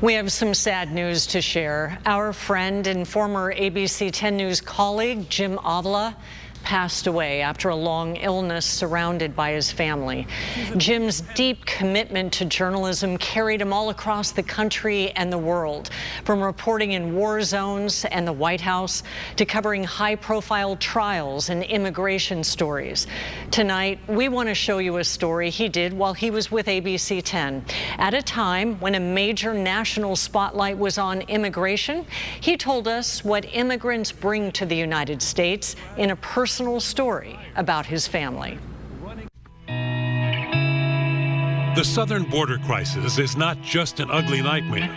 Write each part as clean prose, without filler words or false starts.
We have some sad news to share. Our friend and former ABC 10 News colleague, Jim Avila, passed away after a long illness surrounded by his family. Jim's deep commitment to journalism carried him all across the country and the world, from reporting in war zones and the White House to covering high-profile trials and immigration stories. Tonight, we want to show you a story he did while he was with ABC 10. At a time when a major national spotlight was on immigration, he told us what immigrants bring to the United States in a personal story about his family. The southern border crisis is not just an ugly nightmare.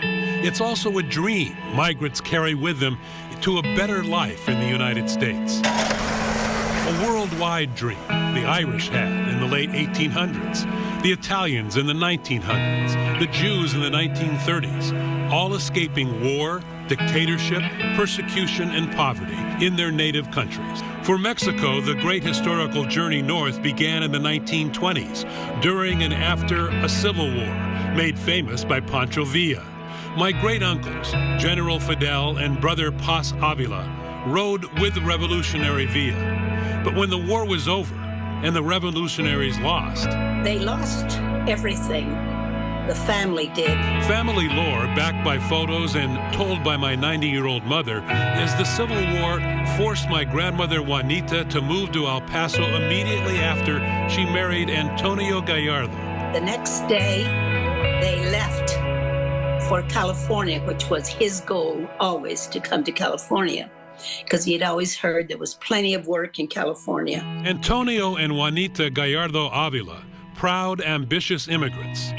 It's also a dream migrants carry with them to a better life in the United States. A worldwide dream the Irish had in the late 1800s, the Italians in the 1900s, the Jews in the 1930s, all escaping war, dictatorship, persecution, and poverty in their native countries. For Mexico, the great historical journey north began in the 1920s, during and after a civil war, made famous by Pancho Villa. My great-uncles, General Fidel and brother Paz Avila, rode with Revolutionary Villa. But when the war was over and the revolutionaries lost, they lost everything. The family did. Family lore, backed by photos and told by my 90-year-old mother, is the Civil War forced my grandmother Juanita to move to El Paso immediately after she married Antonio Gallardo. The next day, they left for California, which was his goal always, to come to California, because he had always heard there was plenty of work in California. Antonio and Juanita Gallardo Avila, proud, ambitious immigrants.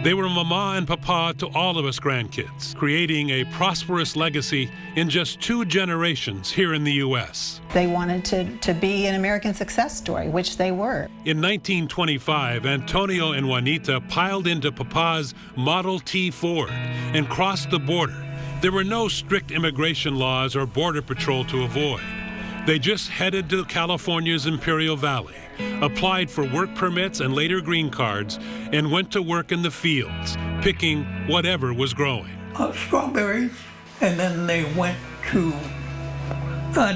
They were mama and papa to all of us grandkids, creating a prosperous legacy in just 2 generations here in the U.S. They wanted to be an American success story, which they were. In 1925, Antonio and Juanita piled into papa's Model T Ford and crossed the border. There were no strict immigration laws or border patrol to avoid. They just headed to California's Imperial Valley, applied for work permits and later green cards, and went to work in the fields, picking whatever was growing. Strawberries, and then they went to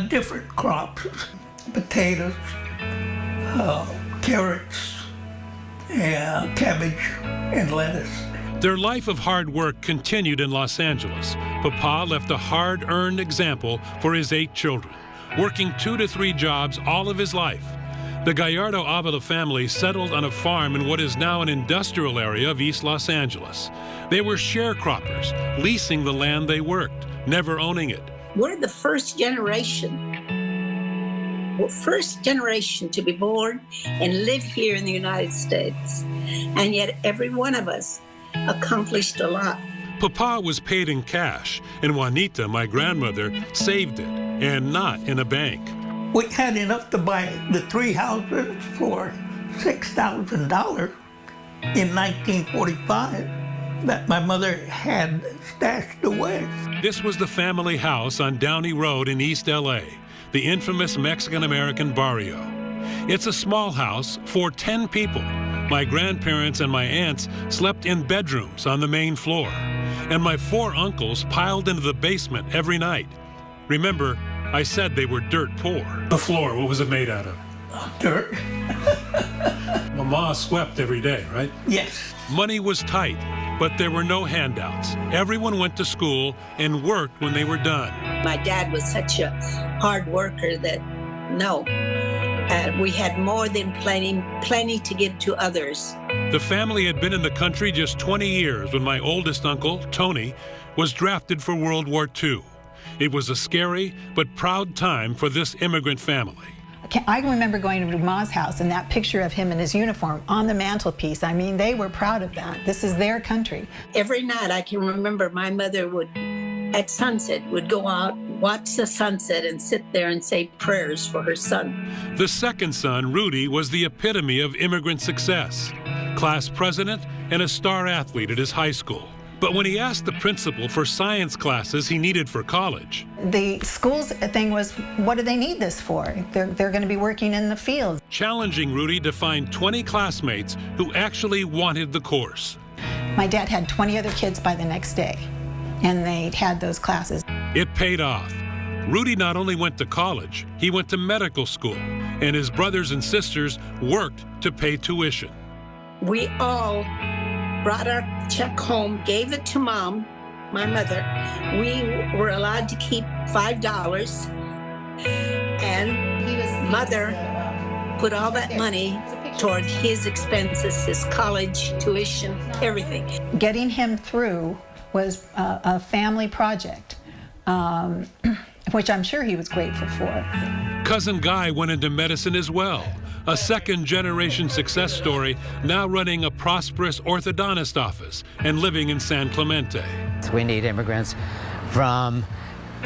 different crops, potatoes, carrots, and cabbage, and lettuce. Their life of hard work continued in Los Angeles. Papa left a hard-earned example for his 8 children, working 2 to 3 jobs all of his life. The Gallardo Avila family settled on a farm in what is now an industrial area of East Los Angeles. They were sharecroppers, leasing the land they worked, never owning it. We're the first generation. We're first generation to be born and live here in the United States. And yet every one of us accomplished a lot. Papa was paid in cash, and Juanita, my grandmother, saved it, and not in a bank. We had enough to buy the 3 houses for $6,000 in 1945 that my mother had stashed away. This was the family house on Downey Road in East LA, the infamous Mexican-American barrio. It's a small house for 10 people. My grandparents and my aunts slept in bedrooms on the main floor, and my 4 uncles piled into the basement every night. Remember, I said they were dirt poor. The floor, what was it made out of? Dirt. Mama swept every day, right? Yes. Money was tight, but there were no handouts. Everyone went to school and worked when they were done. My dad was such a hard worker that, we had more than plenty to give to others. The family had been in the country just 20 years when my oldest uncle, Tony, was drafted for World War II. It was a scary but proud time for this immigrant family. I remember going to Ma's house and that picture of him in his uniform on the mantelpiece. I mean, they were proud of that. This is their country. Every night I can remember my mother would, at sunset, would go out, watch the sunset, and sit there and say prayers for her son. The second son, Rudy, was the epitome of immigrant success, class president and a star athlete at his high school. But when he asked the principal for science classes he needed for college, the school's thing was, what do they need this for? They're going to be working in the fields. Challenging Rudy to find 20 classmates who actually wanted the course. My dad had 20 other kids by the next day, and they'd had those classes. It paid off. Rudy not only went to college, he went to medical school, and his brothers and sisters worked to pay tuition. We all brought our check home, gave it to Mom, my mother. We were allowed to keep $5, and Mother put all that money toward his expenses, his college, tuition, everything. Getting him through was a family project, which I'm sure he was grateful for. Cousin Guy went into medicine as well, a second-generation success story, now running a prosperous orthodontist office and living in San Clemente. We need immigrants from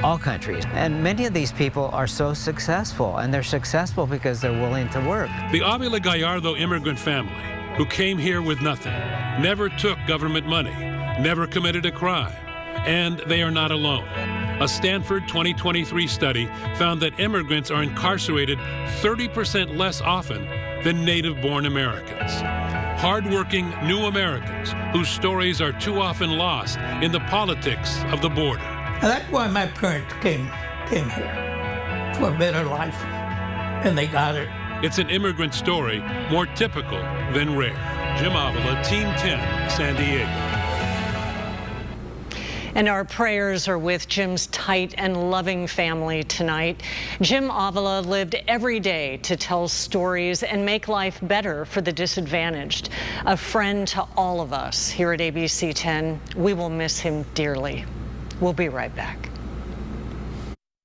all countries, and many of these people are so successful, and they're successful because they're willing to work. The Avila Gallardo immigrant family, who came here with nothing, never took government money, never committed a crime, and they are not alone. A Stanford 2023 study found that immigrants are incarcerated 30% less often than native-born Americans. Hard-working new Americans whose stories are too often lost in the politics of the border. And that's why my parents came here, for a better life, and they got it. It's an immigrant story more typical than rare. Jim Avila, Team 10, San Diego. And our prayers are with Jim's tight and loving family tonight. Jim Avila lived every day to tell stories and make life better for the disadvantaged. A friend to all of us here at ABC 10. We will miss him dearly. We'll be right back.